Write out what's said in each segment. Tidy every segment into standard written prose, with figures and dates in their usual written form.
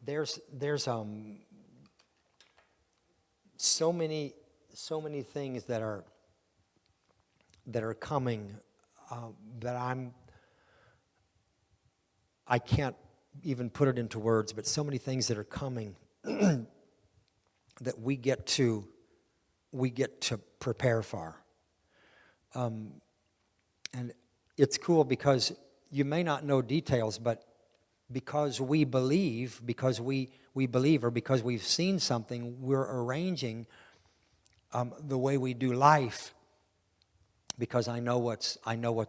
there's so many things that are coming that I can't even put it into words, but so many things that are coming that we get to prepare for. And it's cool because you may not know details, but because we believe, or because we've seen something, we're arranging the way we do life because I know what's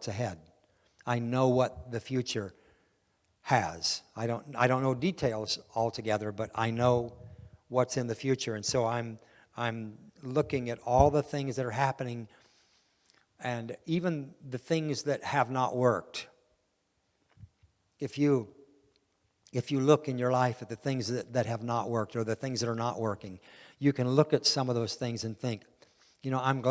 ahead. I know what the future has. I don't know details altogether, but I know what's in the future, and so I'm looking at all the things that are happening, and even the things that have not worked. If you look in your life at the things that have not worked or the things that are not working, you can look at some of those things and think, I'm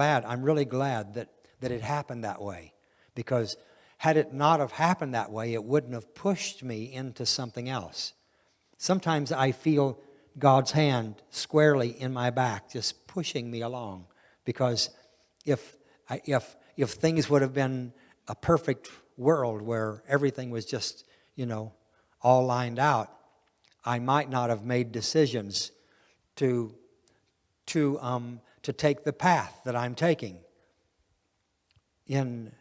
really glad that it happened that way, because had it not have happened that way, it wouldn't have pushed me into something else. Sometimes I feel God's hand squarely in my back, just pushing me along, because if things would have been a perfect world where everything was just, all lined out, I might not have made decisions to take the path that I'm taking in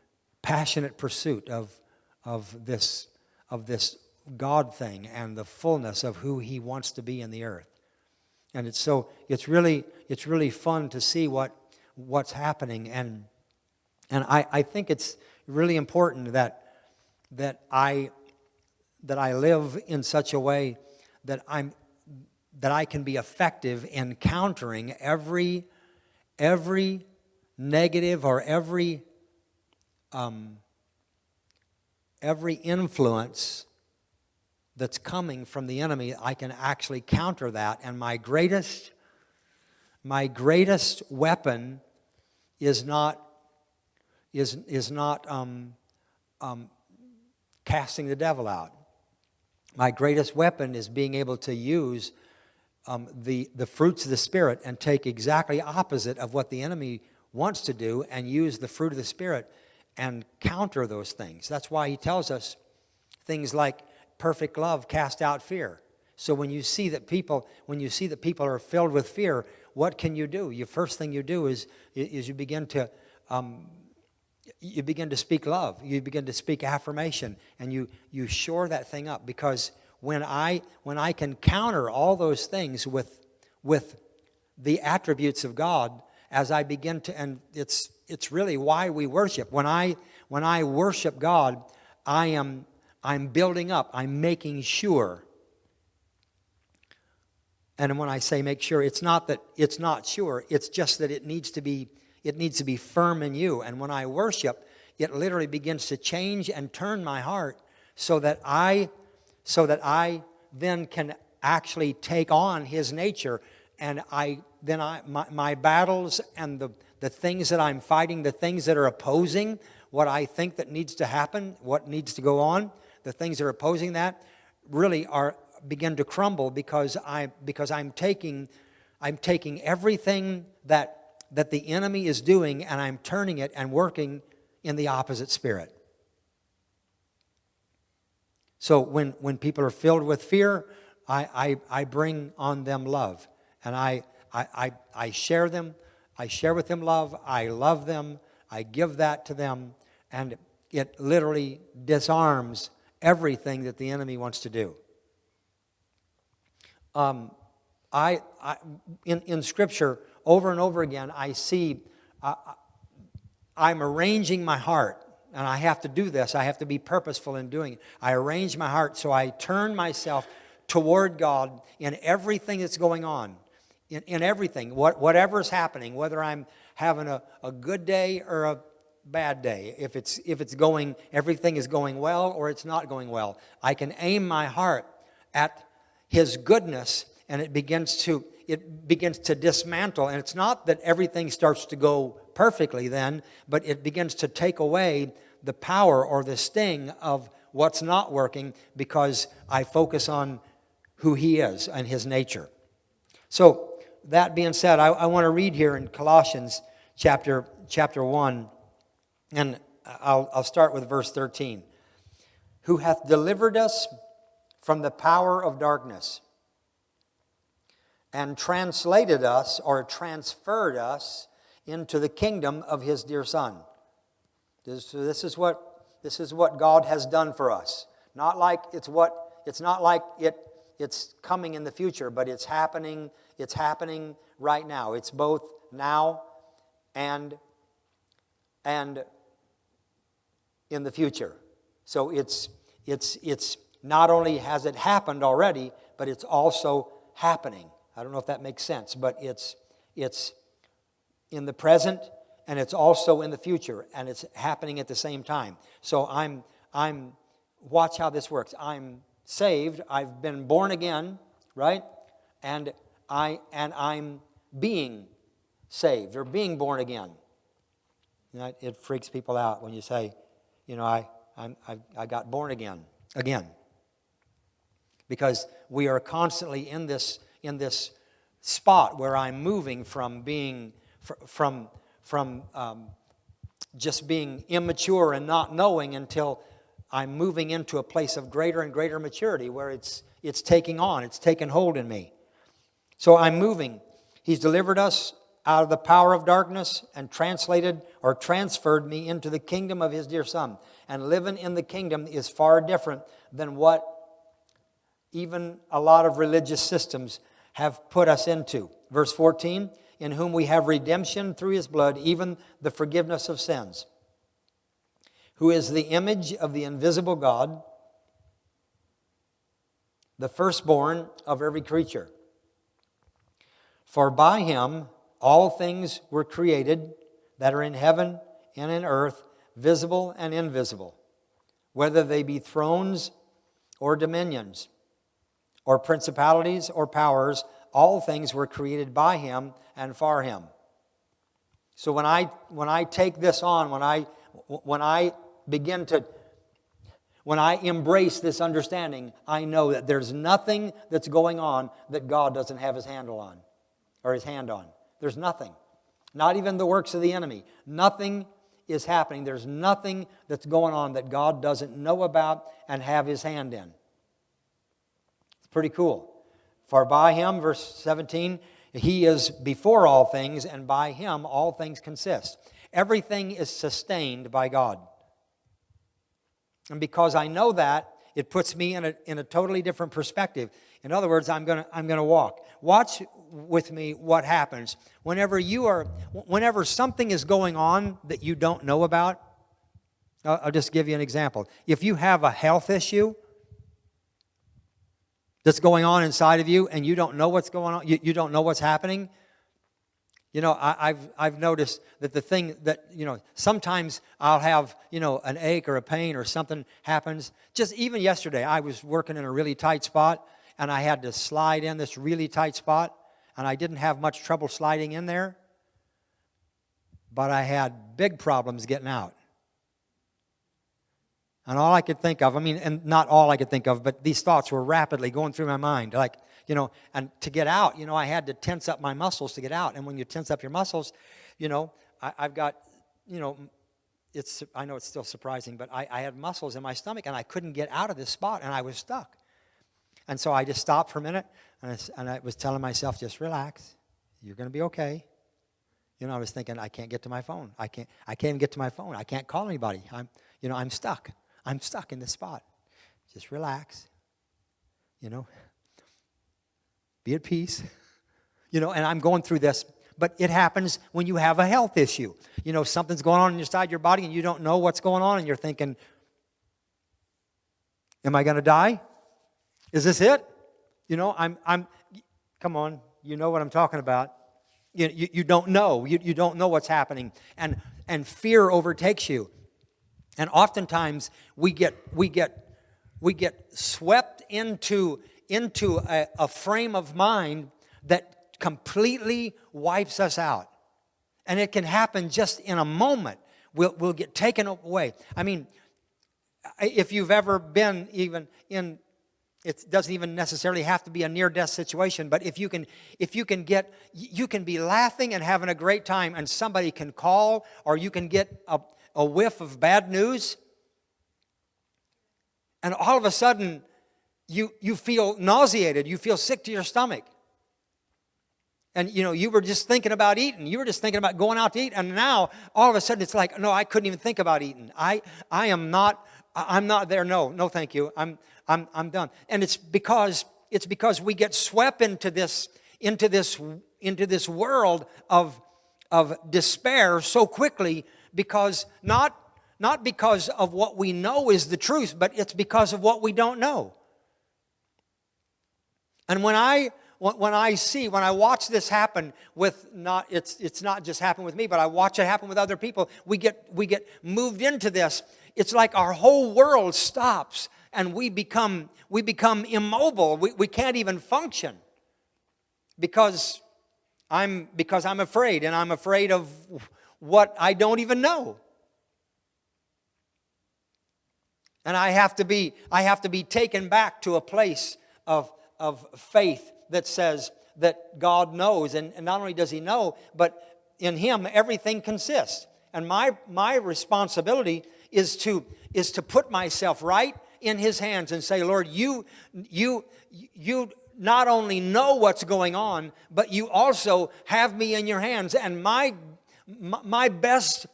passionate pursuit of this God thing and the fullness of who He wants to be in the earth. And it's really fun to see what's happening, and I think it's really important that I live in such a way that I can be effective in countering every negative or every influence that's coming from the enemy. I can actually counter that, and my greatest weapon is not casting the devil out. My greatest weapon is being able to use the fruits of the Spirit and take exactly opposite of what the enemy wants to do and use the fruit of the Spirit and counter those things. That's why He tells us things like perfect love cast out fear. So when you see that people are filled with fear, what can you do? The first thing you do is you begin to speak love. You begin to speak affirmation, and you shore that thing up, because when I can counter all those things with the attributes of God, as I begin to, and it's really why we worship. When I worship God, I'm building up. I'm making sure. And when I say make sure, it's not that it's not sure. It's just that it needs to be firm in you. And when I worship, it literally begins to change and turn my heart so that I then can actually take on His nature. And my battles and the things that I'm fighting, the things that are opposing what I think that needs to happen, what needs to go on, the things that are opposing that really begin to crumble, because I'm taking everything that the enemy is doing, and I'm turning it and working in the opposite spirit. So when people are filled with fear, I bring on them love, and I share them. I share with them love. I love them. I give that to them, and it literally disarms everything that the enemy wants to do. In Scripture, over and over again, I see I'm arranging my heart, and I have to do this. I have to be purposeful in doing it. I arrange my heart so I turn myself toward God in everything that's going on, in everything, whatever's happening, whether I'm having a good day or a bad day, if everything is going well or it's not going well. I can aim my heart at His goodness, and it begins to dismantle. And it's not that everything starts to go perfectly then, but it begins to take away the power or the sting of what's not working, because I focus on who he is and his nature. So that being said, I want to read here in Colossians chapter 1, and I'll start with verse 13. Who hath delivered us from the power of darkness and translated us, or transferred us, into the kingdom of his dear Son. This is what God has done for us. Not like it's not like it's coming in the future, but it's happening right now. It's both now and in the future. So it's not only has it happened already, but it's also happening. I don't know if that makes sense, but it's in the present and it's also in the future, and it's happening at the same time. So I'm watch how this works. I'm saved, I've been born again, right? And I'm being saved or being born again. It freaks people out when you say, I got born again. Because we are constantly in this spot where I'm moving from being just being immature and not knowing until I'm moving into a place of greater and greater maturity where it's taking hold in me. So I'm moving. He's delivered us out of the power of darkness and translated or transferred me into the kingdom of his dear Son. And living in the kingdom is far different than what even a lot of religious systems have put us into. Verse 14, in whom we have redemption through his blood, even the forgiveness of sins, who is the image of the invisible God, the firstborn of every creature. For by him all things were created that are in heaven and in earth, visible and invisible, whether they be thrones or dominions, or principalities or powers, all things were created by him and for him. So when I take this on, when I embrace this understanding, I know that there's nothing that's going on that God doesn't have his handle on, or his hand on. There's nothing. Not even the works of the enemy. Nothing is happening. There's nothing that's going on that God doesn't know about and have his hand in. It's pretty cool. For by him, verse 17, he is before all things, and by him all things consist. Everything is sustained by God. And because I know that, it puts me in a totally different perspective. In other words, I'm gonna walk. Watch with me what happens whenever something is going on that you don't know about. I'll just give you an example. If you have a health issue that's going on inside of you and you don't know what's going on, you don't know what's happening. I've noticed that the thing that, sometimes I'll have, an ache or a pain or something happens. Just even yesterday, I was working in a really tight spot and I had to slide in this really tight spot, and I didn't have much trouble sliding in there, but I had big problems getting out. And all I could think of, and not all I could think of, but these thoughts were rapidly going through my mind. Like, and to get out, I had to tense up my muscles to get out. And when you tense up your muscles, I've got, I know it's still surprising, but I had muscles in my stomach and I couldn't get out of this spot and I was stuck. And so I just stopped for a minute and I was telling myself, just relax. You're going to be okay. I was thinking, I can't get to my phone. I can't even get to my phone. I can't call anybody. I'm stuck. I'm stuck in this spot. Just relax. Be at peace. And I'm going through this. But it happens when you have a health issue. Something's going on inside your body and you don't know what's going on and you're thinking, am I going to die? Is this it? Come on, you know what I'm talking about. You don't know. You don't know what's happening. And fear overtakes you. And oftentimes we get swept into a frame of mind that completely wipes us out. And it can happen just in a moment. We'll get taken away. If you've ever been even in It doesn't even necessarily have to be a near-death situation, but if you can you can be laughing and having a great time, and somebody can call, or you can get a whiff of bad news, and all of a sudden you feel nauseated, you feel sick to your stomach. And you were just thinking about eating. You were just thinking about going out to eat, and now all of a sudden it's like, no, I couldn't even think about eating. I'm not there. No, thank you. I'm done. And it's because we get swept into this world of despair so quickly, because not because of what we know is the truth, but it's because of what we don't know. And when I watch this happen it's not just happen with me, but I watch it happen with other people. We get moved into this. It's like our whole world stops, and we become immobile. We can't even function because I'm afraid, and I'm afraid of what I don't even know. And I have to be taken back to a place of faith that says that God knows, and not only does He know, but in Him everything consists. And my responsibility is to put myself right in His hands and say, Lord, you not only know what's going on, but you also have me in your hands. And my best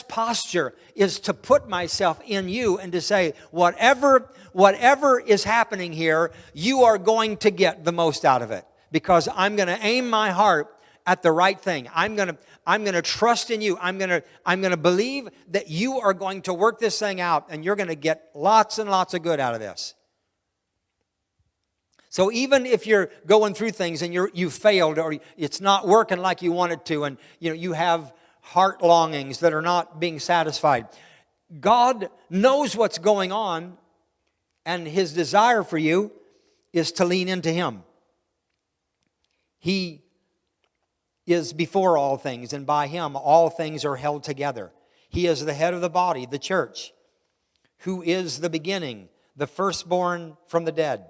posture is to put myself in you and to say, whatever is happening here, you are going to get the most out of it, because I'm going to aim my heart at the right thing. I'm going to trust in you. I'm going to believe that you are going to work this thing out, and you're going to get lots and lots of good out of this. So even if you're going through things and you failed, or it's not working like you wanted to, and you have heart longings that are not being satisfied, God knows what's going on, and His desire for you is to lean into Him. He is before all things, and by Him all things are held together. He is the head of the body, the church, who is the beginning, the firstborn from the dead,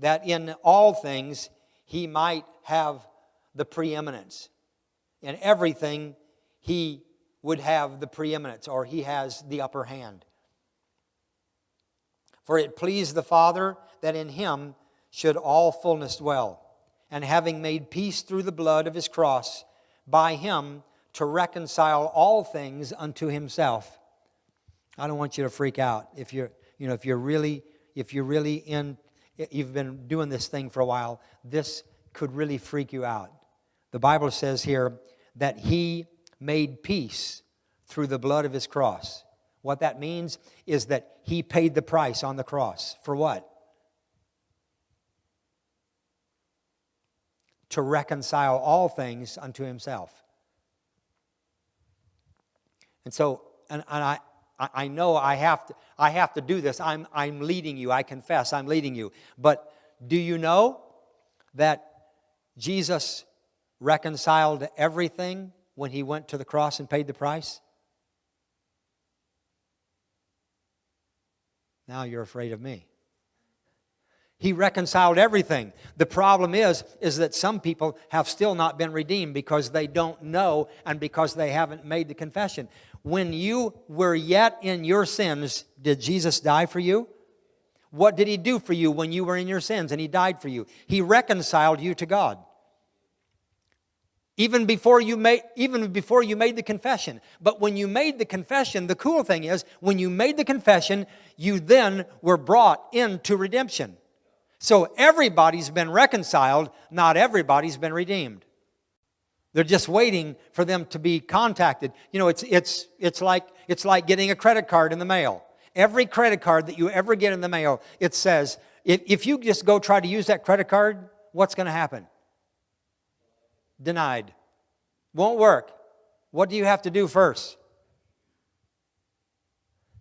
that in all things He might have the preeminence. In everything He would have the preeminence, or He has the upper hand. For it pleased the Father that in Him should all fullness dwell, and having made peace through the blood of His cross, by Him to reconcile all things unto Himself. I don't want you to freak out. If you've been doing this thing for a while, this could really freak you out. The Bible says here that He made peace through the blood of His cross. What that means is that He paid the price on the cross. For what? To reconcile all things unto Himself. And so, and I know I have to do this. I'm leading you. I confess I'm leading you. But do you know that Jesus reconciled everything when He went to the cross and paid the price? Now you're afraid of me. He reconciled everything. The problem is that some people have still not been redeemed because they don't know and because they haven't made the confession. When you were yet in your sins, did Jesus die for you? What did He do for you when you were in your sins and He died for you? He reconciled you to God. Even before you made the confession. But when you made the confession, the cool thing is, when you made the confession, you then were brought into redemption. So everybody's been reconciled, not everybody's been redeemed. They're just waiting for them to be contacted. It's like getting a credit card in the mail. Every credit card that you ever get in the mail, it says, if you just go try to use that credit card, what's going to happen? Denied. Won't work. What do you have to do first?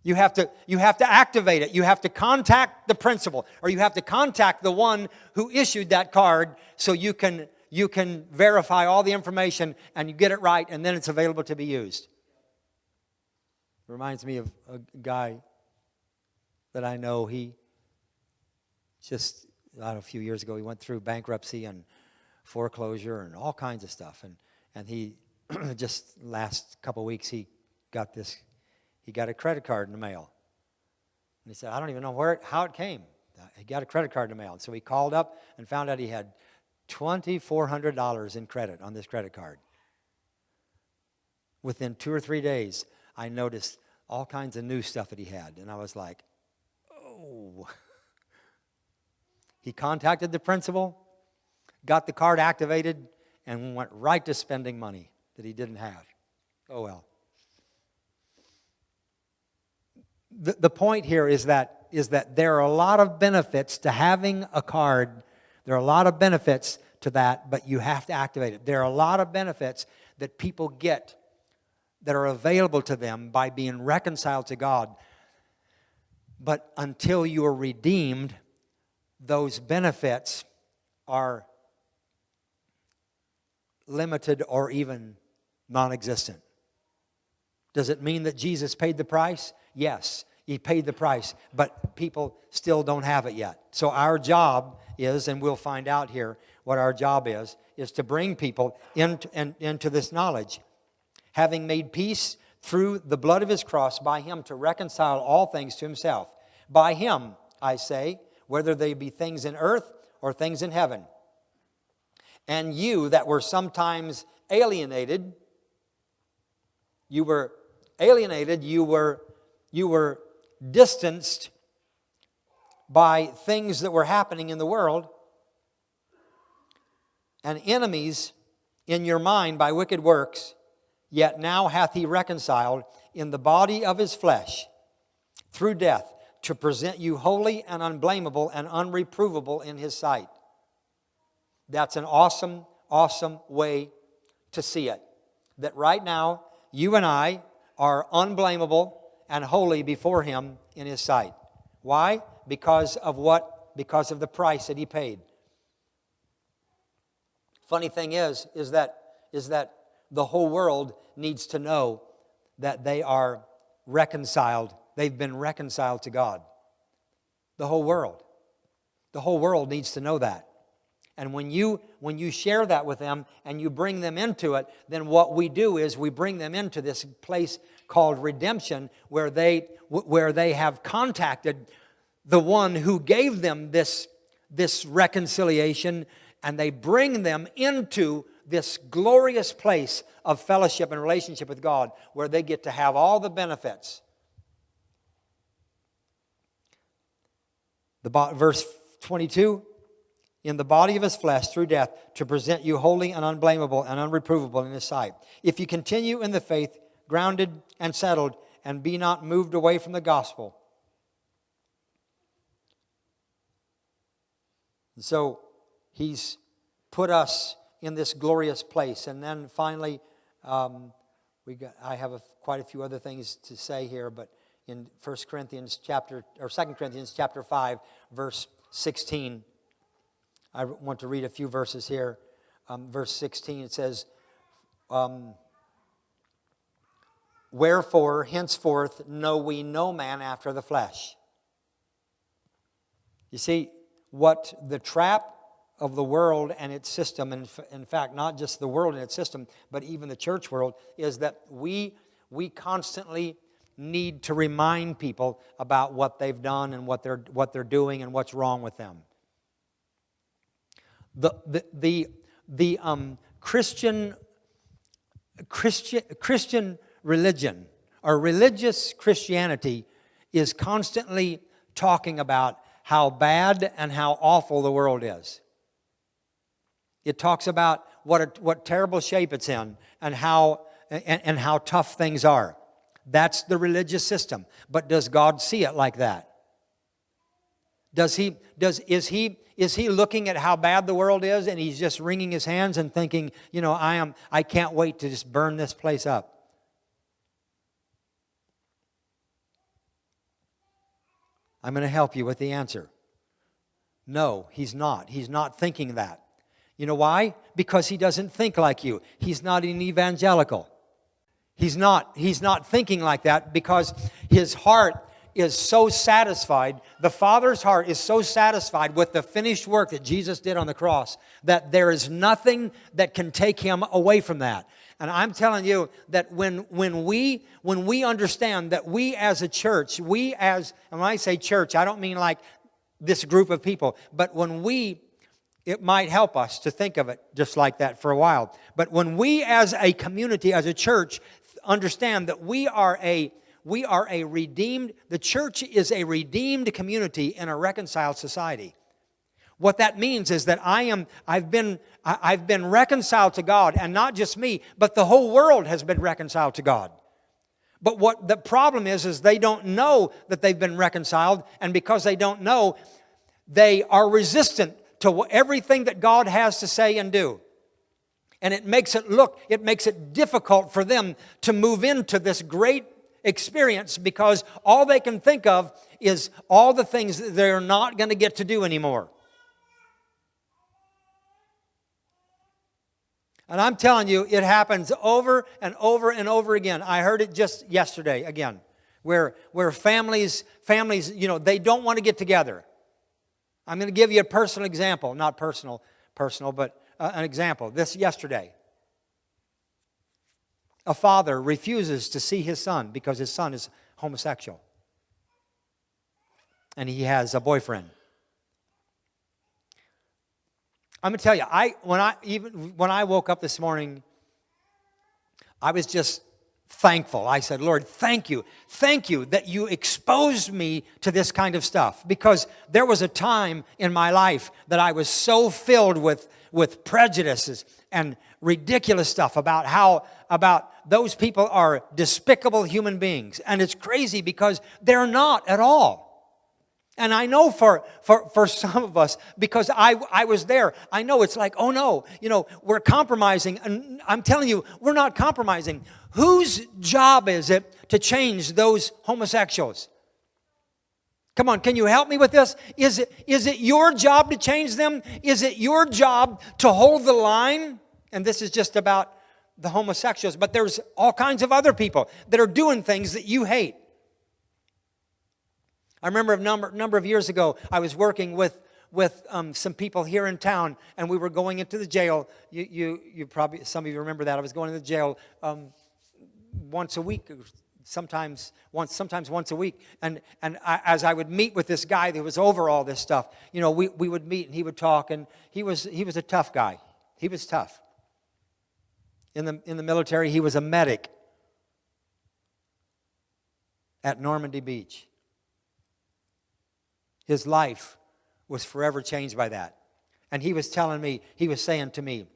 You have to activate it. You have to contact the principal, or you have to contact the one who issued that card, so you can verify all the information and you get it right, and then it's available to be used. It reminds me of a guy that I know. He Just a few years ago, he went through bankruptcy and foreclosure and all kinds of stuff. And he just last couple of weeks he got a credit card in the mail. And he said, I don't even know how it came. He got a credit card in the mail. And so he called up and found out he had $2,400 in credit on this credit card. Within 2 or 3 days, I noticed all kinds of new stuff that he had. And I was like, oh. He contacted the principal, got the card activated, and went right to spending money that he didn't have. Oh, well. The point here is that there are a lot of benefits to having a card. There are a lot of benefits to that, but you have to activate it. There are a lot of benefits that people get that are available to them by being reconciled to God. But until you are redeemed, those benefits are limited or even non-existent. Does it mean that Jesus paid the price? Yes, he paid the price, but people still don't have it yet. So our job is, and we'll find out here what our job is to bring people into this knowledge. Having made peace through the blood of his cross, by him to reconcile all things to himself. By him, I say, whether they be things in earth or things in heaven. And you that were sometimes alienated, you were distanced by things that were happening in the world, and enemies in your mind by wicked works, yet now hath he reconciled in the body of his flesh through death, to present you holy and unblameable and unreprovable in his sight. That's an awesome, awesome way to see it. That right now, you and I are unblameable and holy before him in his sight. Why? Because of what? Because of the price that he paid. Funny thing is that the whole world needs to know that they are reconciled. They've been reconciled to God. The whole world. The whole world needs to know that. And when you share that with them and you bring them into it, then what we do is we bring them into this place called redemption, where they have contacted the one who gave them this reconciliation, and they bring them into this glorious place of fellowship and relationship with God, where they get to have all the benefits. Verse 22, in the body of his flesh through death, to present you holy and unblameable and unreprovable in his sight. If you continue in the faith, grounded and settled, and be not moved away from the gospel. And so he's put us in this glorious place. And then finally, I have quite a few other things to say here, but in 2 Corinthians chapter 5, verse 16, I want to read a few verses here. Verse 16, it says, wherefore, henceforth, know we no man after the flesh. You see, what the trap of the world and its system, and in fact, not just the world and its system, but even the church world, is that we constantly need to remind people about what they've done and what they're doing and what's wrong with them. The Christian religion, or religious Christianity, is constantly talking about how bad and how awful the world is. It talks about what terrible shape it's in and how tough things are. That's the religious system. But does God see it like that? Is he looking at how bad the world is, and he's just wringing his hands and thinking, I can't wait to just burn this place up? I'm going to help you with the answer. No, he's not. He's not thinking that. You know why? Because he doesn't think like you. He's not an evangelical. He's not thinking like that because his heart is so satisfied, the Father's heart is so satisfied with the finished work that Jesus did on the cross, that there is nothing that can take him away from that. And I'm telling you that when we understand that we as a church, and when I say church, I don't mean like this group of people, but it might help us to think of it just like that for a while. But when we as a community, as a church, understand that we are a redeemed, the church is a redeemed community in a reconciled society. What that means is that I've been reconciled to God, and not just me, but the whole world has been reconciled to God. But what the problem is they don't know that they've been reconciled, and because they don't know, they are resistant to everything that God has to say and do. And it makes it difficult for them to move into this great experience, because all they can think of is all the things that they're not going to get to do anymore. And I'm telling you, it happens over and over and over again. I heard it just yesterday again, where families, they don't want to get together. I'm going to give you a personal example, not personal, but an example. This yesterday, a father refuses to see his son because his son is homosexual, and he has a boyfriend. I'm going to tell you, when I woke up this morning, I was just thankful. I said, Lord, thank you that you exposed me to this kind of stuff, because there was a time in my life that I was so filled with prejudices and ridiculous stuff about those people are despicable human beings. And it's crazy because they're not at all. And I know for some of us, because I was there, I know it's like, oh no, we're compromising. And I'm telling you, we're not compromising. Whose job is it to change those homosexuals? Come on, can you help me with this? Is it your job to change them? Is it your job to hold the line? And this is just about the homosexuals, but there's all kinds of other people that are doing things that you hate. I remember a number of years ago, I was working with some people here in town, and we were going into the jail. You probably, some of you remember that. I was going to the jail once a week, sometimes once a week. And as I would meet with this guy that was over all this stuff, we would meet and he would talk, and he was a tough guy. He was tough. In the military, he was a medic at Normandy Beach. His life was forever changed by that. And he was saying to me,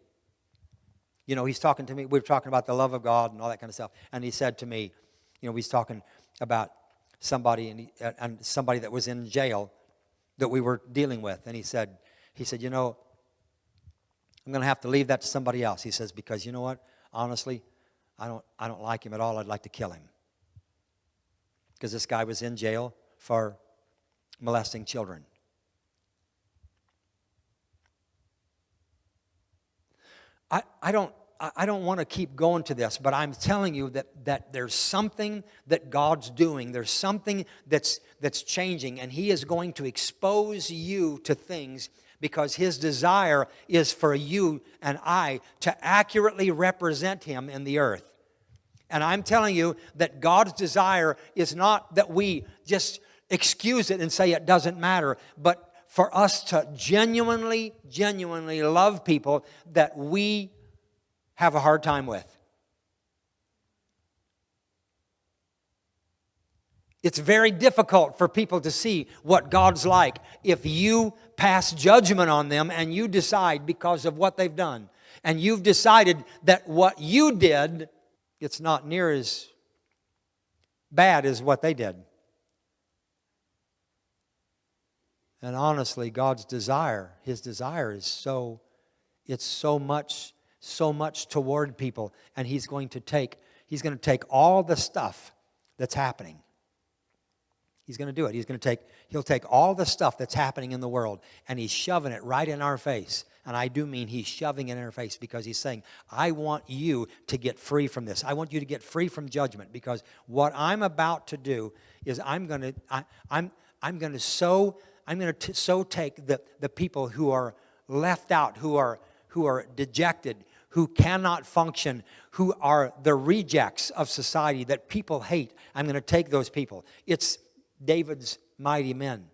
he's talking to me, we were talking about the love of God and all that kind of stuff. And he said to me, he's talking about somebody and somebody that was in jail that we were dealing with. And he said, I'm going to have to leave that to somebody else. He says, because you know what? Honestly, I don't like him at all. I'd like to kill him. Because this guy was in jail for molesting children. I don't want to keep going to this, but I'm telling you that there's something that God's doing. There's something that's changing, and He is going to expose you to things, because His desire is for you and I to accurately represent Him in the earth. And I'm telling you that God's desire is not that we just excuse it and say it doesn't matter, but for us to genuinely love people that we have a hard time with. It's very difficult for people to see what God's like if you pass judgment on them and you decide because of what they've done, and you've decided that what you did, it's not near as bad as what they did. And honestly, God's desire, His desire is so much toward people. And He's going to take all the stuff that's happening. He's going to do it. He'll take all the stuff that's happening in the world, and He's shoving it right in our face. And I do mean He's shoving it in our face, because He's saying, I want you to get free from this. I want you to get free from judgment, because what I'm about to do is I'm going to so take the people who are left out, who are dejected, who cannot function, who are the rejects of society that people hate. I'm going to take those people. It's David's mighty men.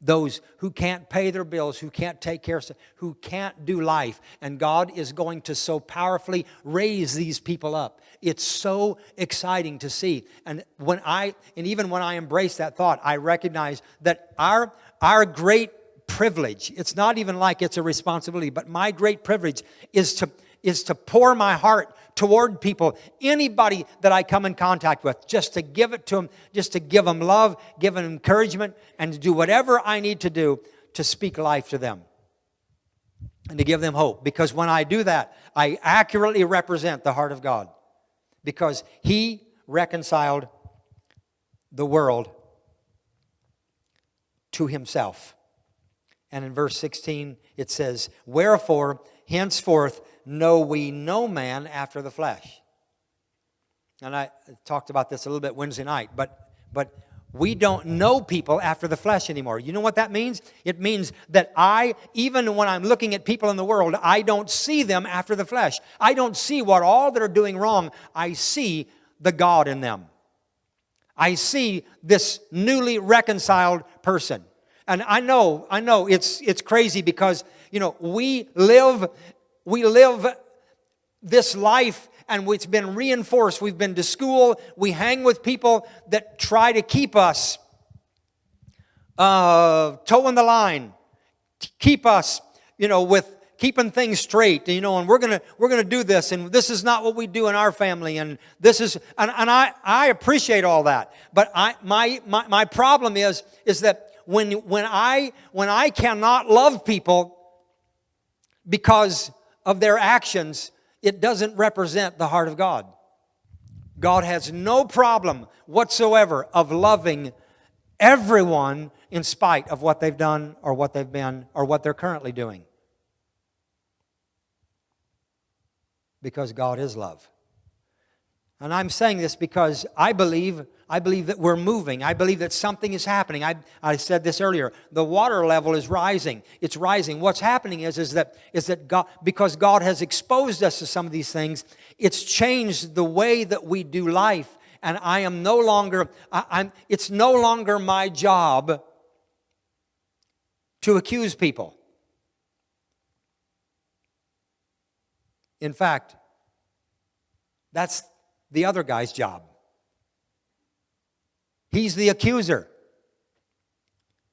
Those who can't pay their bills, who can't take care of stuff, who can't do life. And God is going to so powerfully raise these people up. It's so exciting to see. And even when I embrace that thought, I recognize that our great privilege, it's not even like it's a responsibility, but my great privilege is to pour my heart toward people, anybody that I come in contact with, just to give it to them, just to give them love, give them encouragement, and to do whatever I need to do to speak life to them and to give them hope. Because when I do that, I accurately represent the heart of God, because He reconciled the world to Himself. And in verse 16, it says, "Wherefore, henceforth, know we no man after the flesh." And I talked about this a little bit Wednesday night, but we don't know people after the flesh anymore. You know what that means? It means that even when I'm looking at people in the world, I don't see them after the flesh. I don't see what all they're doing wrong. I see the God in them. I see this newly reconciled person. And I know it's crazy because, we live this life, and it's been reinforced. We've been to school. We hang with people that try to keep us toeing the line, keep us, with keeping things straight. And we're gonna do this, and this is not what we do in our family, and this is, and I appreciate all that. But my problem is that when I cannot love people because of their actions, it doesn't represent the heart of God. God has no problem whatsoever of loving everyone in spite of what they've done or what they've been or what they're currently doing. Because God is love. And I'm saying this because I believe that we're moving. I believe that something is happening. I said this earlier. The water level is rising. It's rising. What's happening is that God, because God has exposed us to some of these things, it's changed the way that we do life. And I am no longer, it's no longer my job to accuse people. In fact, that's the other guy's job. He's the accuser.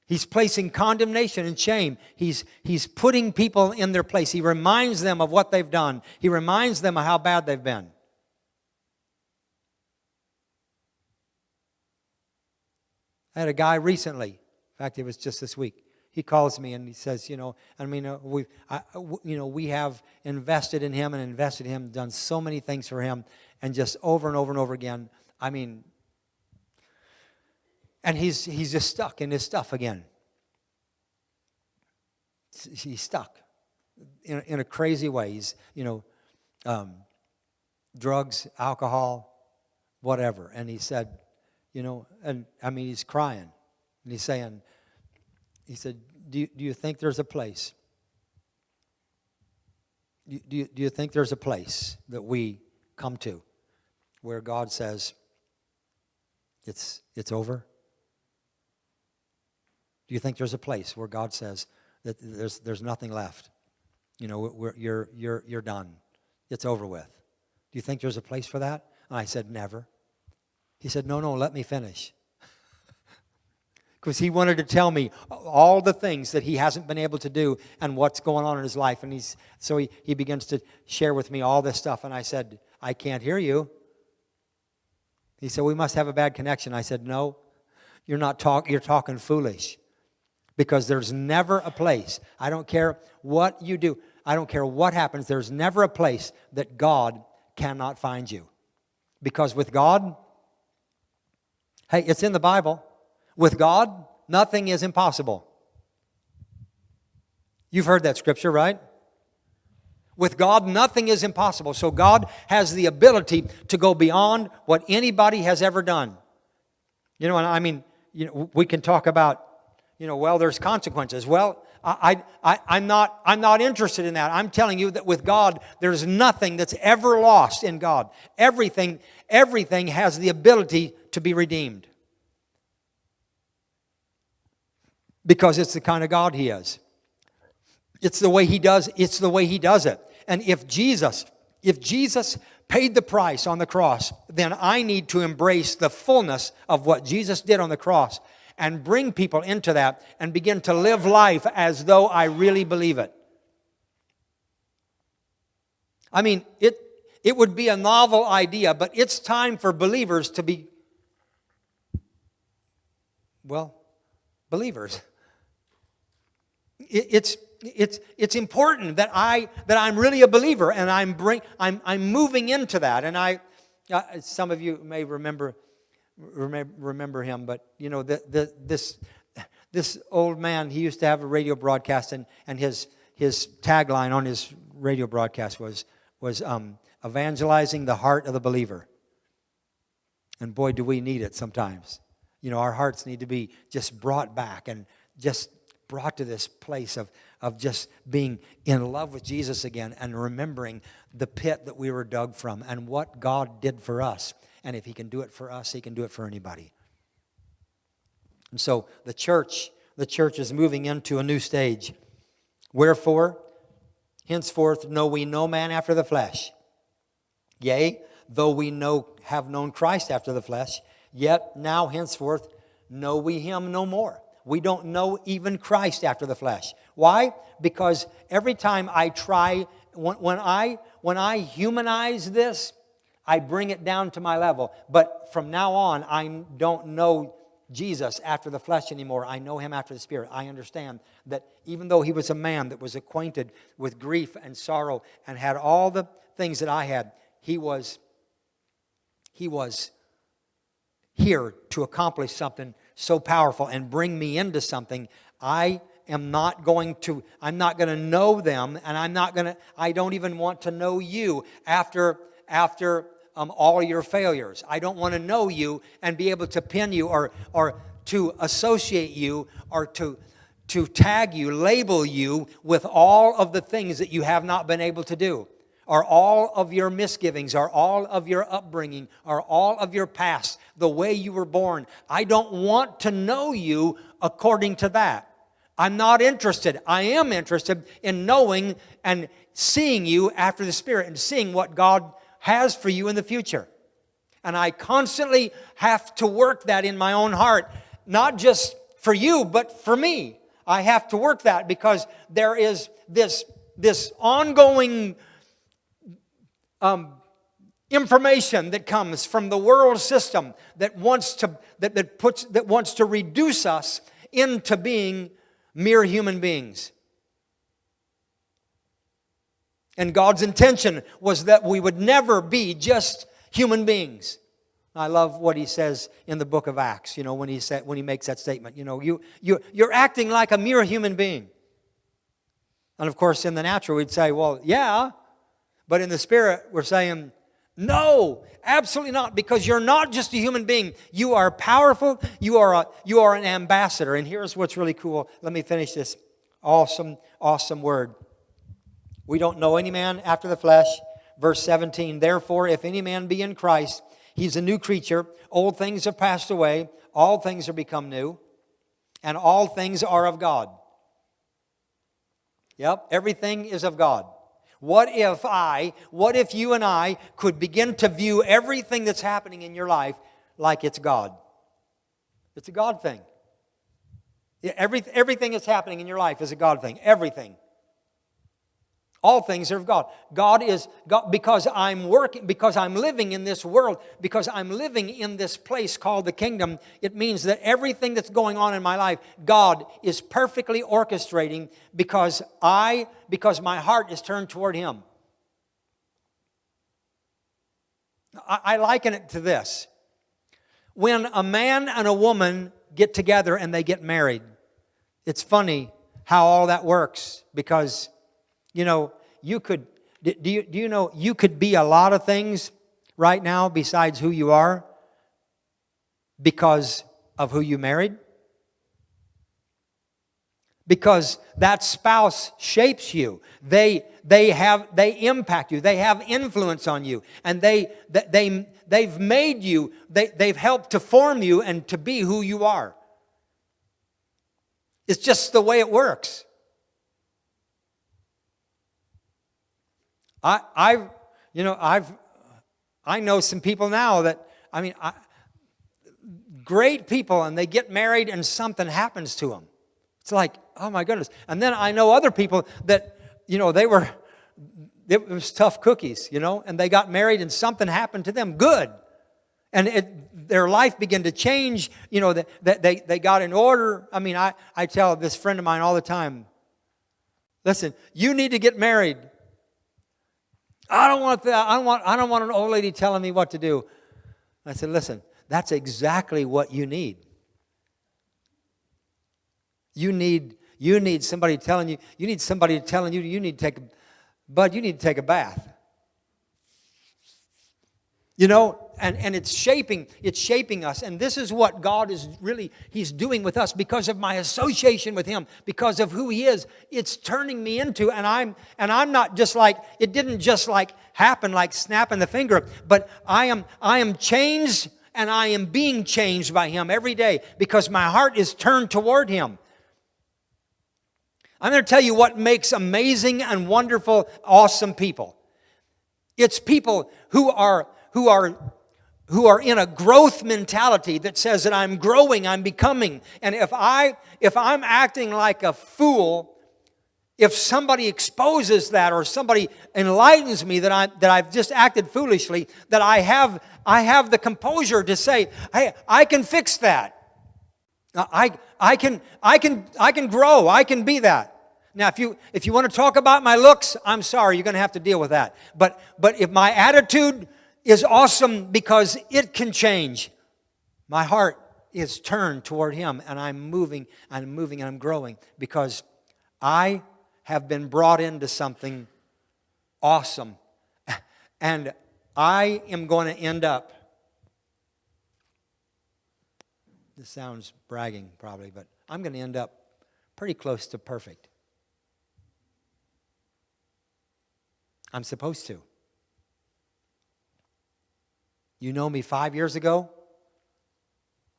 He's placing condemnation and shame. He's putting people in their place. He reminds them of what they've done. He reminds them of how bad they've been. I had a guy recently, in fact, it was just this week. He calls me and he says, we have invested in him, done so many things for him, and just over and over and over again. And he's just stuck in his stuff again. He's stuck in a crazy way. He's, drugs, alcohol, whatever. And he said, he's crying. And he's saying, do you think there's a place? Do you think there's a place that we come to where God says, it's over? Do you think there's a place where God says that there's nothing left? You're done. It's over with. Do you think there's a place for that? And I said, never. He said, no, let me finish. Because he wanted to tell me all the things that he hasn't been able to do and what's going on in his life. And so he begins to share with me all this stuff. And I said, I can't hear you. He said, we must have a bad connection. I said, no, you're talking foolish. Because there's never a place, I don't care what you do, I don't care what happens, there's never a place that God cannot find you. Because with God, hey, it's in the Bible. With God, nothing is impossible. You've heard that scripture, right? With God, nothing is impossible. So God has the ability to go beyond what anybody has ever done. You know, and I mean, we can talk about, well, there's consequences. Well, I'm not interested in that. I'm telling you that with God, there's nothing that's ever lost in God. Everything has the ability to be redeemed. Because it's the kind of God He is. It's the way He does it. And if Jesus paid the price on the cross, then I need to embrace the fullness of what Jesus did on the cross and bring people into that and begin to live life as though I really believe it. I mean, it would be a novel idea, but it's time for believers to be, believers. It's important that I'm really a believer, and I'm moving into that. And some of you may remember him, but this old man, he used to have a radio broadcast, and his tagline on his radio broadcast was evangelizing the heart of the believer. And boy, do we need it sometimes. Our hearts need to be just brought back and just brought to this place of just being in love with Jesus again and remembering the pit that we were dug from and what God did for us. And if He can do it for us, He can do it for anybody. And so the church is moving into a new stage. Wherefore, henceforth know we no man after the flesh. Yea, though we have known Christ after the flesh, yet now henceforth know we Him no more. We don't know even Christ after the flesh. Why? Because every time I try, when I humanize this, I bring it down to my level. But from now on, I don't know Jesus after the flesh anymore. I know Him after the Spirit. I understand that even though He was a man that was acquainted with grief and sorrow and had all the things that I had, He was here to accomplish something so powerful and bring me into something. I'm not going to know them, and I don't even want to know you after all your failures. I don't want to know you and be able to pin you or to associate you or to tag you, label you with all of the things that you have not been able to do, or all of your misgivings, or all of your upbringing, or all of your past, the way you were born. I don't want to know you according to that. I'm not interested. I am interested in knowing and seeing you after the Spirit and seeing what God has for you in the future. And I constantly have to work that in my own heart, not just for you, but for me. I have to work that because there is this ongoing information that comes from the world system that wants to reduce us into being mere human beings. And God's intention was that we would never be just human beings. I love what He says in the book of Acts, when He makes that statement. You're acting like a mere human being. And of course, in the natural, we'd say, well, yeah. But in the Spirit, we're saying, no, absolutely not, because you're not just a human being. You are powerful. You are an ambassador. And here's what's really cool. Let me finish this awesome word. We don't know any man after the flesh. Verse 17, therefore, if any man be in Christ, he's a new creature. Old things have passed away. All things are become new. And all things are of God. Yep, everything is of God. What if you and I could begin to view everything that's happening in your life like it's God? It's a God thing. Everything that's happening in your life is a God thing. Everything. All things are of God. God is God because I'm living in this world, because I'm living in this place called the kingdom. It means that everything that's going on in my life, God is perfectly orchestrating because my heart is turned toward Him. I liken it to this. When a man and a woman get together and they get married, it's funny how all that works because you could be a lot of things right now besides who you are. because of who you married? Because that spouse shapes you. They impact you. They have influence on you. And they've made you, they've helped to form you and to be who you are. It's just the way it works. I know some people now that, great people, and they get married and something happens to them. It's like, oh my goodness. And then I know other people that, it was tough cookies, and they got married and something happened to them good. And their life began to change, they got in order. I tell this friend of mine all the time, listen, you need to get married. I don't want that. I don't want an old lady telling me what to do. I said, listen, that's exactly what you need. You need somebody telling you, you need to take a bath. And it's shaping us. And this is what God is really, He's doing with us because of my association with Him, because of who He is. It's turning me into, and I'm not just like, it didn't just like happen like snapping the finger, but I am changed, and I am being changed by Him every day because my heart is turned toward Him. I'm going to tell you what makes amazing and wonderful, awesome people. It's people who are in a growth mentality that says that I'm growing, I'm becoming. And if I'm acting like a fool, if somebody exposes that or somebody enlightens me that I've just acted foolishly, that I have the composure to say, hey, I can fix that. I can grow. I can be that. Now, if you want to talk about my looks, I'm sorry, you're going to have to deal with that. But if my attitude is awesome because it can change, my heart is turned toward Him, and I'm moving, and I'm growing because I have been brought into something awesome, and I am going to end up. This sounds bragging probably, but I'm going to end up pretty close to perfect. I'm supposed to. You know me 5 years ago?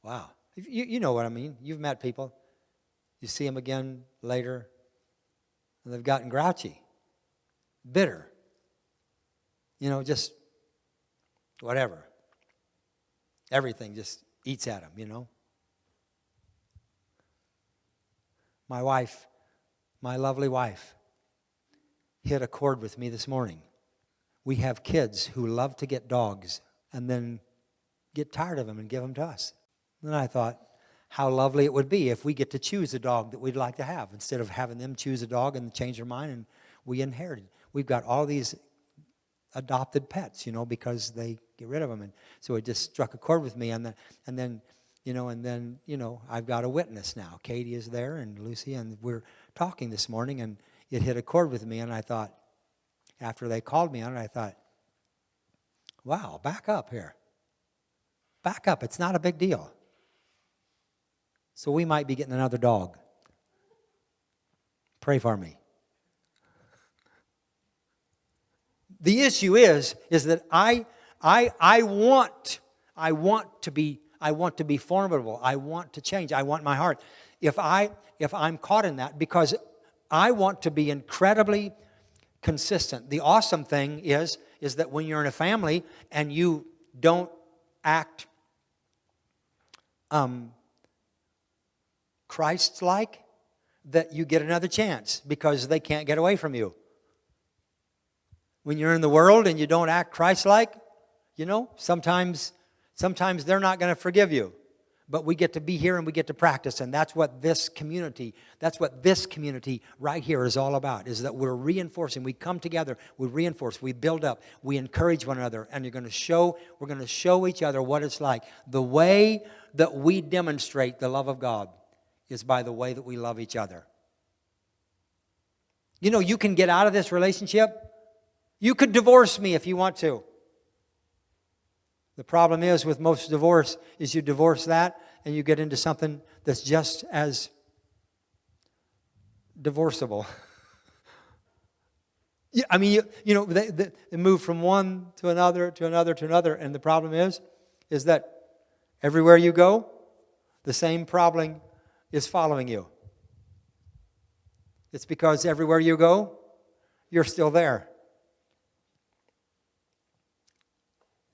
Wow. You know what I mean. You've met people. You see them again later, and they've gotten grouchy, bitter. Just whatever. Everything just eats at them, My wife, my lovely wife, hit a chord with me this morning. We have kids who love to get dogs and then get tired of them and give them to us. And I thought, how lovely it would be if we get to choose a dog that we'd like to have instead of having them choose a dog and change their mind and we inherited. We've got all these adopted pets, because they get rid of them. And so it just struck a chord with me. And then I've got a witness now. Katie is there and Lucy, and we're talking this morning, and it hit a chord with me, and I thought, after they called me on it, I thought, wow, back up here. Back up. It's not a big deal. So we might be getting another dog. Pray for me. The issue is that I want to be formidable. I want to change. I want my heart. If I'm caught in that, because I want to be incredibly consistent. The awesome thing is that when you're in a family and you don't act Christ-like, that you get another chance because they can't get away from you. When you're in the world and you don't act Christ-like, sometimes they're not going to forgive you. But we get to be here and we get to practice, and that's what this community right here is all about, is that we're reinforcing. We come together, we reinforce, we build up, we encourage one another, and we're going to show each other what it's like. The way that we demonstrate the love of God is by the way that we love each other. You can get out of this relationship. You could divorce me if you want to. The problem is with most divorce is you divorce that and you get into something that's just as divorceable. Yeah, I mean, they move from one to another, to another, to another. And the problem is that everywhere you go, the same problem is following you. It's because everywhere you go, you're still there.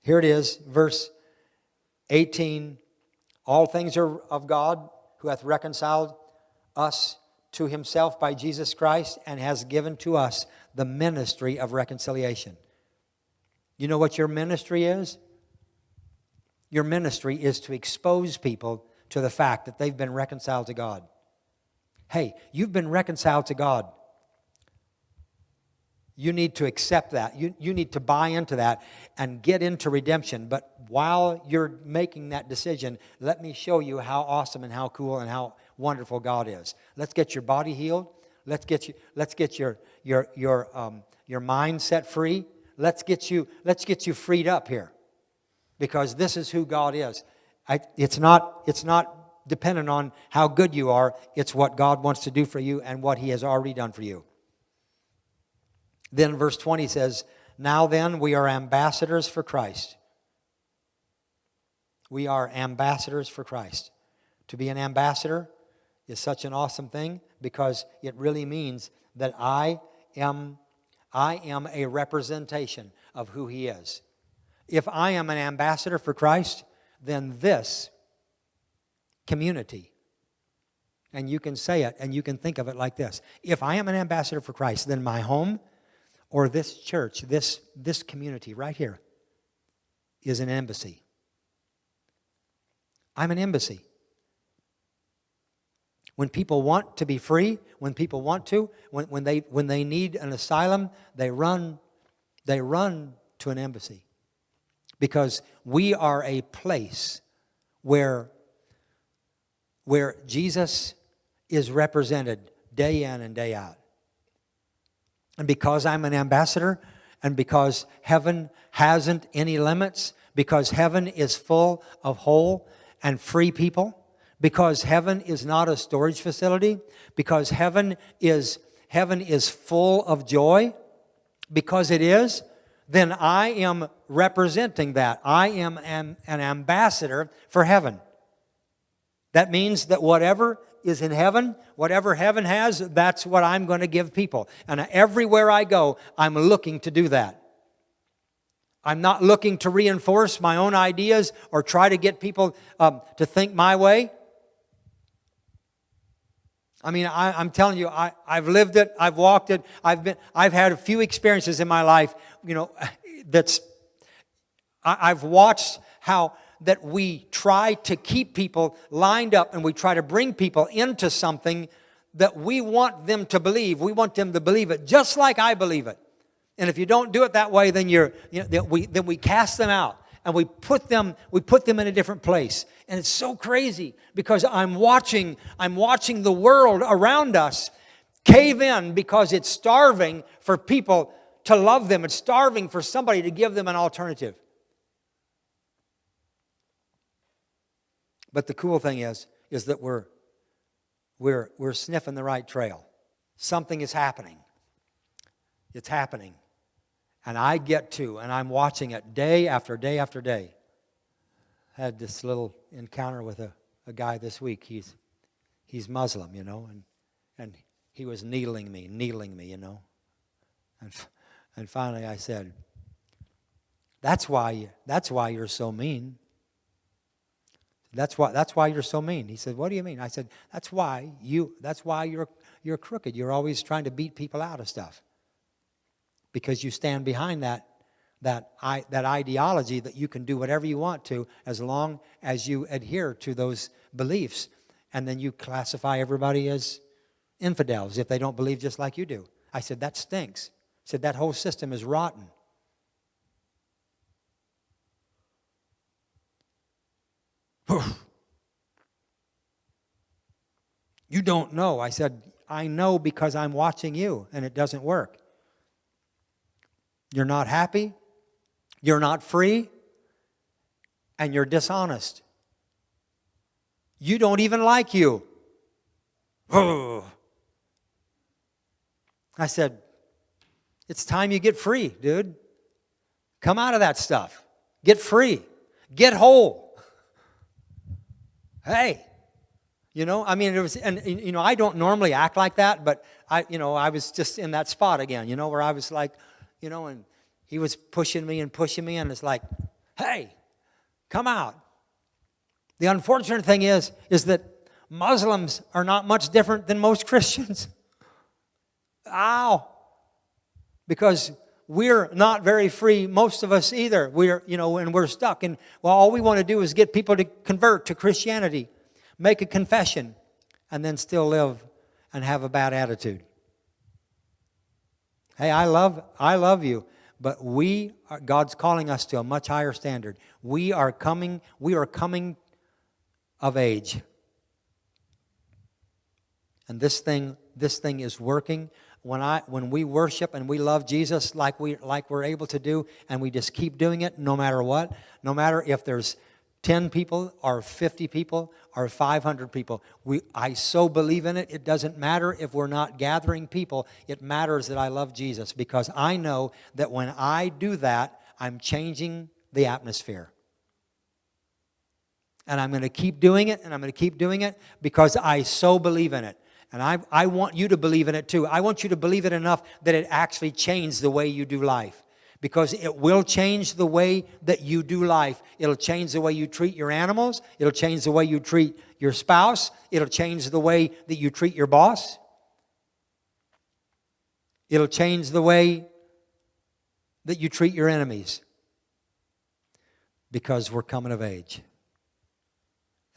Here it is, verse 18. All things are of God, who hath reconciled us to himself by Jesus Christ, and has given to us the ministry of reconciliation. You know what your ministry is? Your ministry is to expose people to the fact that they've been reconciled to God. Hey, you've been reconciled to God. You need to accept that. You need to buy into that and get into redemption. But while you're making that decision, let me show you how awesome and how cool and how wonderful God is. Let's get your body healed. Let's get your mind set free. Let's get you freed up here, because this is who God is. It's not dependent on how good you are. It's what God wants to do for you and what He has already done for you. Then verse 20 says, now then we are ambassadors for Christ. We are ambassadors for Christ. To be an ambassador is such an awesome thing, because it really means that I am a representation of who He is. If I am an ambassador for Christ, then this community, and you can say it and you can think of it like this: if I am an ambassador for Christ, then my home, or this church, this community right here, is an embassy. I'm an embassy. When people want to be free, when people want to, when they need an asylum, they run to an embassy. Because we are a place where Jesus is represented day in and day out. And because I'm an ambassador, and because heaven hasn't any limits, because heaven is full of whole and free people, because heaven is not a storage facility, because heaven is full of joy, because it is, then I am representing that. I am an ambassador for heaven. That means that whatever is in heaven, whatever heaven has, that's what I'm going to give people. And everywhere I go, I'm looking to do that. I'm not looking to reinforce my own ideas or try to get people to think my way. I mean, I'm telling you, I've lived it, I've walked it, I've had a few experiences in my life, I've watched how that we try to keep people lined up, and we try to bring people into something that we want them to believe. We want them to believe it just like I believe it. And if you don't do it that way, then we cast them out, and we put them in a different place. And it's so crazy, because I'm watching the world around us cave in, because it's starving for people to love them. It's starving for somebody to give them an alternative. But the cool thing is that we're sniffing the right trail. Something is happening. It's happening. And I'm watching it day after day after day. I had this little encounter with a guy this week. He's Muslim, and he was needling me, And finally I said, that's why you're so mean. That's why you're so mean. He said, what do you mean? I said, that's why you're crooked. You're always trying to beat people out of stuff. Because you stand behind that ideology that you can do whatever you want to, as long as you adhere to those beliefs. And then you classify everybody as infidels if they don't believe just like you do. I said, that stinks. I said, that whole system is rotten. You don't know. I said, I know because I'm watching you, and it doesn't work. You're not happy. You're not free. and you're dishonest. You don't even like you. Oh. I said, it's time you get free, dude. Come out of that stuff. Get free. Get whole. Hey. You know, I mean, it was, and you know, I don't normally act like that, but I was just in that spot again, you know, where I was like, you know, and he was pushing me, and it's like, hey, come out. The unfortunate thing is that Muslims are not much different than most Christians. Ow. Because we're not very free, most of us either. We're, you know, and we're stuck. And well, all we want to do is get people to convert to Christianity, make a confession, and then still live and have a bad attitude. Hey, I love you, but God's calling us to a much higher standard. We are coming of age. And this thing is working. When we worship and we love Jesus like we're able to do, and we just keep doing it no matter what, no matter if there's 10 people or 50 people or 500 people. I so believe in it. It doesn't matter if we're not gathering people. It matters that I love Jesus, because I know that when I do that, I'm changing the atmosphere. And I'm going to keep doing it, and I'm going to keep doing it because I so believe in it. And I want you to believe in it too. I want you to believe it enough that it actually changes the way you do life. Because it will change the way that you do life. It'll change the way you treat your animals. It'll change the way you treat your spouse. It'll change the way that you treat your boss. It'll change the way that you treat your enemies. Because we're coming of age.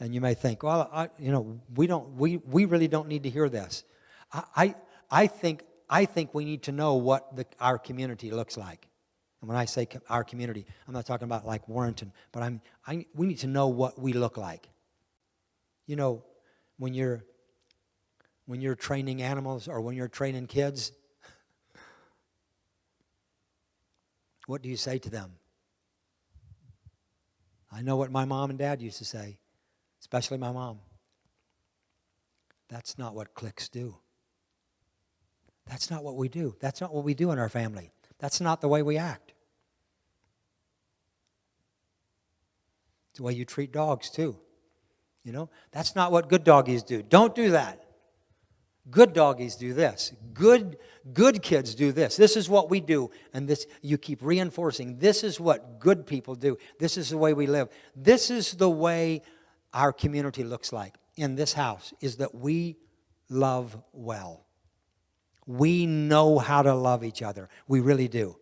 And you may think, well, we really don't need to hear this. I think we need to know what our community looks like. And when I say our community, I'm not talking about like Warrenton, but we need to know what we look like. You know, when you're training animals or when you're training kids, what do you say to them? I know what my mom and dad used to say, especially my mom. That's not what cliques do. That's not what we do. That's not what we do in our family. That's not the way we act. It's the way you treat dogs too. You know, that's not what good doggies do. Don't do that. Good doggies do this. Good kids do this. This is what we do. And this you keep reinforcing. This is what good people do. This is the way we live. This is the way our community looks like in this house, is that we love well. We know how to love each other. We really do.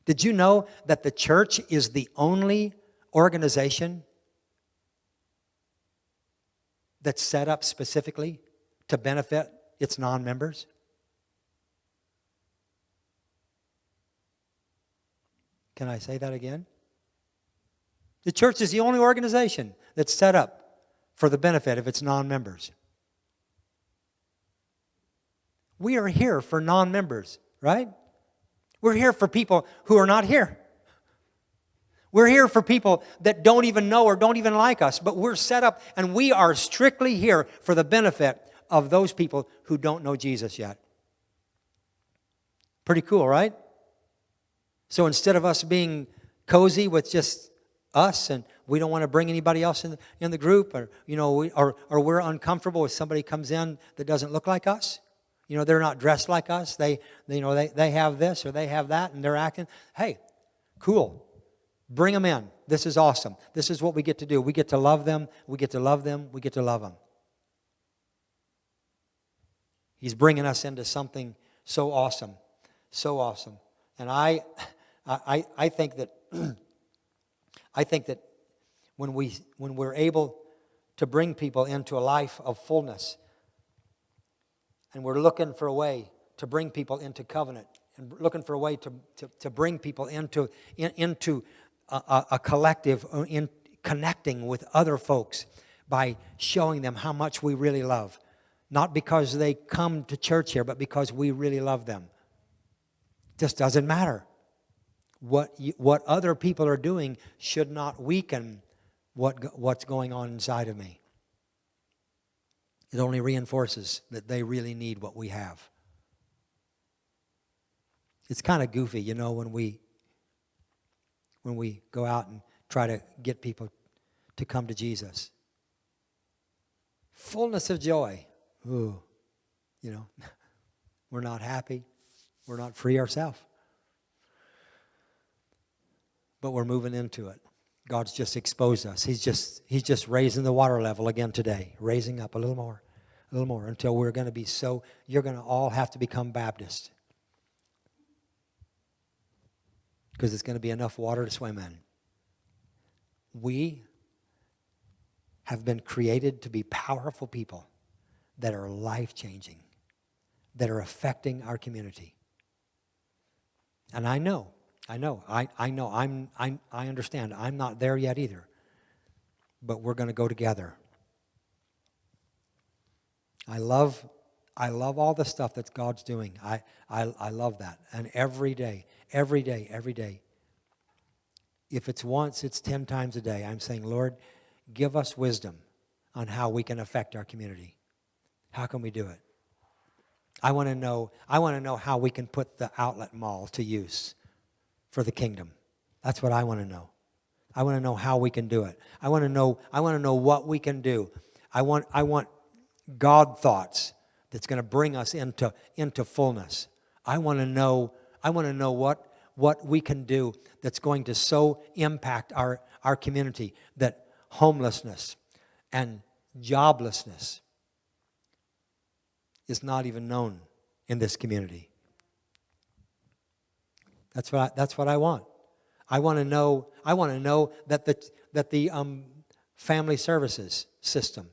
Did you know that the church is the only organization that's set up specifically to benefit its non-members? Can I say that again? The church is the only organization that's set up for the benefit of its non-members. We are here for non-members, right? We're here for people who are not here. We're here for people that don't even know or don't even like us, but we're set up and we are strictly here for the benefit of those people who don't know Jesus yet. Pretty cool, right? So instead of us being cozy with just us and we don't want to bring anybody else in the group, or or we're uncomfortable if somebody comes in that doesn't look like us. You know, they're not dressed like us. They have this or they have that and they're acting. Hey, cool. Bring them in. This is awesome. This is what we get to do. We get to love them. We get to love them. We get to love them. He's bringing us into something so awesome. So awesome. And I think that when we're able to bring people into a life of fullness, and we're looking for a way to bring people into covenant, and looking for a way to bring people into a collective, in connecting with other folks by showing them how much we really love. Not because they come to church here, but because we really love them. It just doesn't matter. what other people are doing should not weaken what's going on inside of me. It only reinforces that they really need what we have. It's kind of goofy, you know, when we go out and try to get people to come to Jesus. Fullness of joy. Ooh, you know, we're not happy. We're not free ourselves. But we're moving into it. God's just exposed us. He's just raising the water level again today, raising up a little more, until we're going to be you're going to all have to become Baptist. Because it's going to be enough water to swim in. We have been created to be powerful people that are life-changing, that are affecting our community. And I understand. I'm not there yet either. But we're going to go together. I love all the stuff that God's doing. I love that. And every day, if it's once, it's 10 times a day, I'm saying, Lord, give us wisdom on how we can affect our community. How can we do it? I want to know how we can put the outlet mall to use for the kingdom. That's what I want to know. I want to know how we can do it. I want to know what we can do. I want God thoughts that's going to bring us into fullness. I want to know what we can do that's going to so impact our community that homelessness and joblessness is not even known in this community. That's what I want. I want to know that the family services system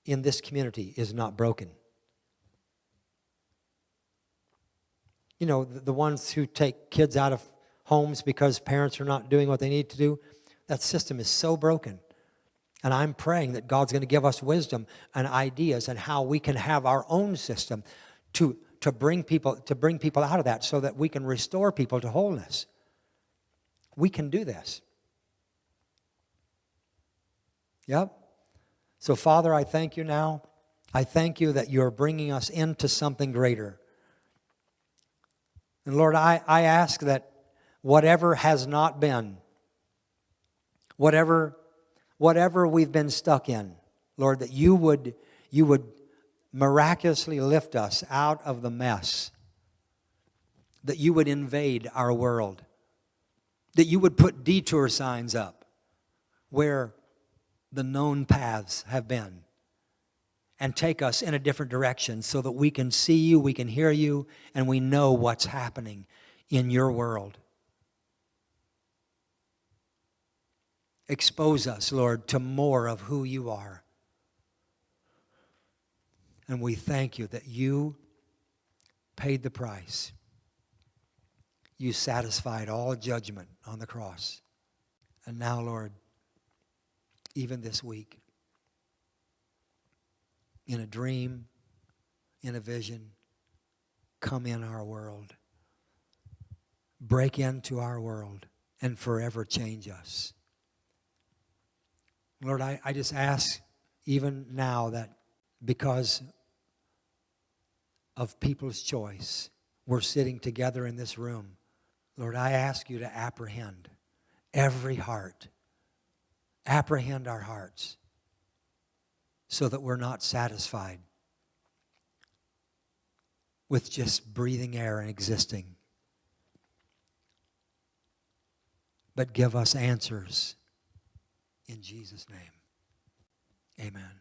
in this community is not broken. You know, the ones who take kids out of homes because parents are not doing what they need to do, that system is so broken. And I'm praying that God's going to give us wisdom and ideas on how we can have our own system to bring people out of that so that we can restore people to wholeness. We can do this. Yep. So, Father, I thank you now. I thank you that you're bringing us into something greater. And Lord, I ask that whatever has not been, whatever we've been stuck in, Lord, that you would miraculously lift us out of the mess, that you would invade our world, that you would put detour signs up where the known paths have been and take us in a different direction so that we can see you, we can hear you, and we know what's happening in your world. Expose us, Lord, to more of who you are. And we thank you that you paid the price. You satisfied all judgment on the cross. And now, Lord, even this week, in a dream, in a vision, come in our world. Break into our world and forever change us. Lord, I just ask even now that because of people's choice, we're sitting together in this room. Lord, I ask you to apprehend every heart. Apprehend our hearts so that we're not satisfied with just breathing air and existing. But give us answers in Jesus' name. Amen.